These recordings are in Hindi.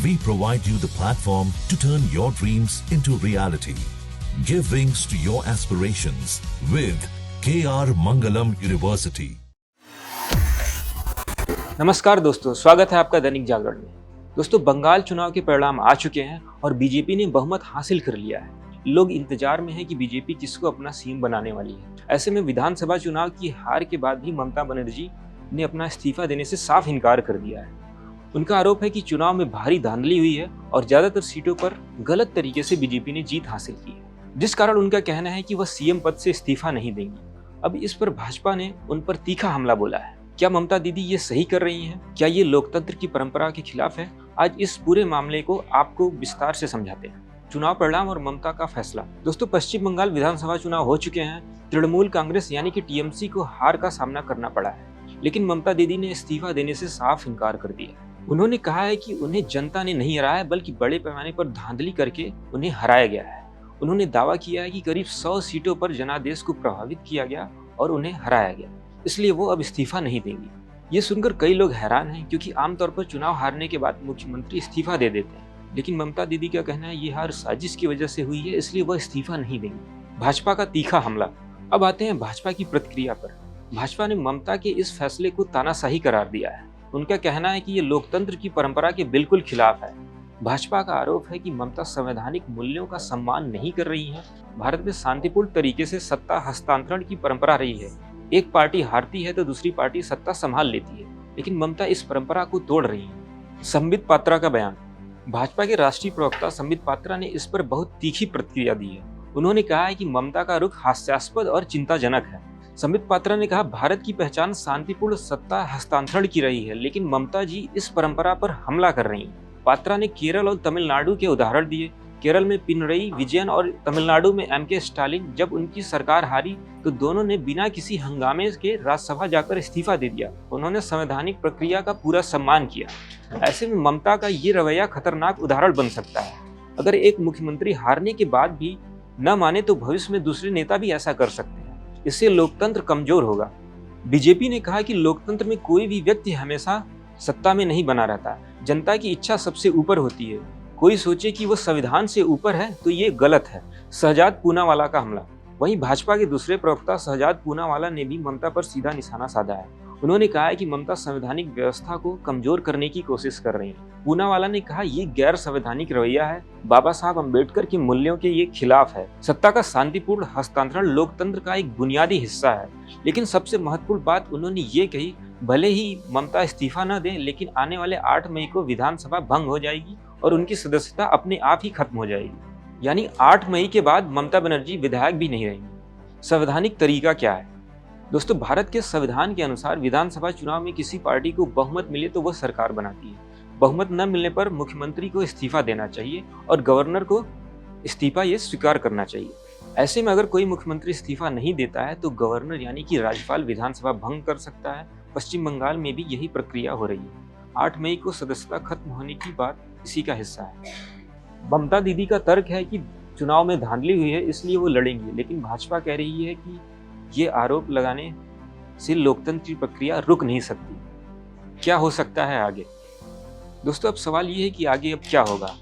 We provide you the platform to turn your dreams into reality. Give wings to your aspirations with KR Mangalam University. नमस्कार दोस्तों, स्वागत है आपका दैनिक जागरण में। दोस्तों, बंगाल चुनाव के परिणाम आ चुके हैं और बीजेपी ने बहुमत हासिल कर लिया है। लोग इंतजार में हैं कि बीजेपी किसको अपना सीएम बनाने वाली है। ऐसे में विधानसभा चुनाव की हार के बाद भी ममता बनर्जी ने अपना इस्तीफा देने से साफ इनकार कर दिया है। उनका आरोप है कि चुनाव में भारी धांधली हुई है और ज्यादातर सीटों पर गलत तरीके से बीजेपी ने जीत हासिल की है, जिस कारण उनका कहना है कि वह सीएम पद से इस्तीफा नहीं देंगी। अब इस पर भाजपा ने उन पर तीखा हमला बोला है। क्या ममता दीदी ये सही कर रही हैं? क्या ये लोकतंत्र की परंपरा के खिलाफ है? आज इस पूरे मामले को आपको विस्तार से समझाते हैं। चुनाव परिणाम और ममता का फैसला। दोस्तों, पश्चिम बंगाल विधानसभा चुनाव हो चुके हैं। तृणमूल कांग्रेस यानी कि टीएमसी को हार का सामना करना पड़ा है, लेकिन ममता दीदी ने इस्तीफा देने से साफ इनकार कर दिया। उन्होंने कहा है कि उन्हें जनता ने नहीं हराया, बल्कि बड़े पैमाने पर धांधली करके उन्हें हराया गया है। उन्होंने दावा किया है कि करीब 100 सीटों पर जनादेश को प्रभावित किया गया और उन्हें हराया गया, इसलिए वो अब इस्तीफा नहीं देंगी। ये सुनकर कई लोग हैरान हैं, क्योंकि आमतौर पर चुनाव हारने के बाद मुख्यमंत्री इस्तीफा दे देते हैं, लेकिन ममता दीदी का कहना है ये हार साजिश की वजह से हुई है, इसलिए वह इस्तीफा नहीं देंगी। भाजपा का तीखा हमला। अब आते हैं भाजपा की प्रतिक्रिया पर। भाजपा ने ममता के इस फैसले को तानाशाही करार दिया है। उनका कहना है कि ये लोकतंत्र की परंपरा के बिल्कुल खिलाफ है। भाजपा का आरोप है कि ममता संवैधानिक मूल्यों का सम्मान नहीं कर रही है। भारत में शांतिपूर्ण तरीके से सत्ता हस्तांतरण की परंपरा रही है। एक पार्टी हारती है तो दूसरी पार्टी सत्ता संभाल लेती है, लेकिन ममता इस परंपरा को तोड़ रही है। संबित पात्रा का बयान। भाजपा के राष्ट्रीय प्रवक्ता संबित पात्रा ने इस पर बहुत तीखी प्रतिक्रिया दी है। उन्होंने कहा है कि ममता का रुख हास्यास्पद और चिंताजनक है। संबित पात्रा ने कहा, भारत की पहचान शांतिपूर्ण सत्ता हस्तांतरण की रही है, लेकिन ममता जी इस परंपरा पर हमला कर रही हैं। पात्रा ने केरल और तमिलनाडु के उदाहरण दिए। केरल में पिनरई विजयन और तमिलनाडु में एमके स्टालिन, जब उनकी सरकार हारी तो दोनों ने बिना किसी हंगामे के राज्यसभा जाकर इस्तीफा दे दिया। उन्होंने संवैधानिक प्रक्रिया का पूरा सम्मान किया। ऐसे में ममता का ये रवैया खतरनाक उदाहरण बन सकता है। अगर एक मुख्यमंत्री हारने के बाद भी न माने तो भविष्य में दूसरे नेता भी ऐसा कर सकते हैं। इससे लोकतंत्र कमजोर होगा। बीजेपी ने कहा कि लोकतंत्र में कोई भी व्यक्ति हमेशा सत्ता में नहीं बना रहता। जनता की इच्छा सबसे ऊपर होती है। कोई सोचे कि वो संविधान से ऊपर है तो ये गलत है। शहजाद पूनावाला का हमला। वहीं भाजपा के दूसरे प्रवक्ता शहजाद पूनावाला ने भी ममता पर सीधा निशाना साधा है। उन्होंने कहा है कि ममता संवैधानिक व्यवस्था को कमजोर करने की कोशिश कर रही है। पूनावाला ने कहा, ये गैर संवैधानिक रवैया है। बाबा साहब अम्बेडकर के मूल्यों के ये खिलाफ है। सत्ता का शांतिपूर्ण हस्तांतरण लोकतंत्र का एक बुनियादी हिस्सा है। लेकिन सबसे महत्वपूर्ण बात उन्होंने ये कही, भले ही ममता इस्तीफा न दें, लेकिन आने वाले 8 मई को विधानसभा भंग हो जाएगी और उनकी सदस्यता अपने आप ही खत्म हो जाएगी। यानी 8 मई के बाद ममता बनर्जी विधायक भी नहीं रहेंगी। संवैधानिक तरीका क्या है? दोस्तों, भारत के संविधान के अनुसार विधानसभा चुनाव में किसी पार्टी को बहुमत मिले तो वह सरकार बनाती है। बहुमत न मिलने पर मुख्यमंत्री को इस्तीफा देना चाहिए और गवर्नर को इस्तीफा ये स्वीकार करना चाहिए। ऐसे में अगर कोई मुख्यमंत्री इस्तीफा नहीं देता है तो गवर्नर यानी कि राज्यपाल विधानसभा भंग कर सकता है। पश्चिम बंगाल में भी यही प्रक्रिया हो रही है। 8 मई को सदस्यता खत्म होने की बात इसी का हिस्सा है। ममता दीदी का तर्क है कि चुनाव में धांधली हुई है, इसलिए वो लड़ेंगी, लेकिन भाजपा कह रही है कि ये आरोप लगाने से लोकतंत्र की प्रक्रिया रुक नहीं सकती। क्या हो सकता है आगे? दोस्तों, अब सवाल ये है कि आगे अब क्या होगा।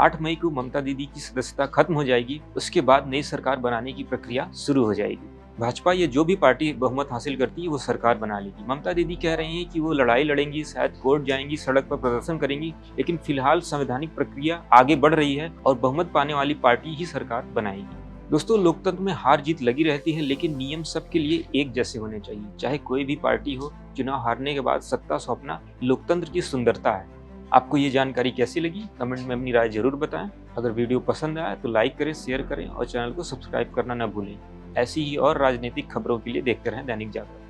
8 मई को ममता दीदी की सदस्यता खत्म हो जाएगी, उसके बाद नई सरकार बनाने की प्रक्रिया शुरू हो जाएगी। भाजपा ये जो भी पार्टी बहुमत हासिल करती है वो सरकार बना लेगी। ममता दीदी कह रही हैं कि वो लड़ाई लड़ेंगी, शायद कोर्ट जाएंगी, सड़क पर प्रदर्शन करेंगी, लेकिन फिलहाल संवैधानिक प्रक्रिया आगे बढ़ रही है और बहुमत पाने वाली पार्टी ही सरकार बनाएगी। दोस्तों, लोकतंत्र में हार जीत लगी रहती है, लेकिन नियम सबके लिए एक जैसे होने चाहिए। चाहे कोई भी पार्टी हो, चुनाव हारने के बाद सत्ता सौंपना लोकतंत्र की सुंदरता है। आपको ये जानकारी कैसी लगी? कमेंट में अपनी राय जरूर बताएं। अगर वीडियो पसंद आया तो लाइक करें, शेयर करें और चैनल को सब्सक्राइब करना न भूलें। ऐसी ही और राजनीतिक खबरों के लिए देखते रहें दैनिक जागरण।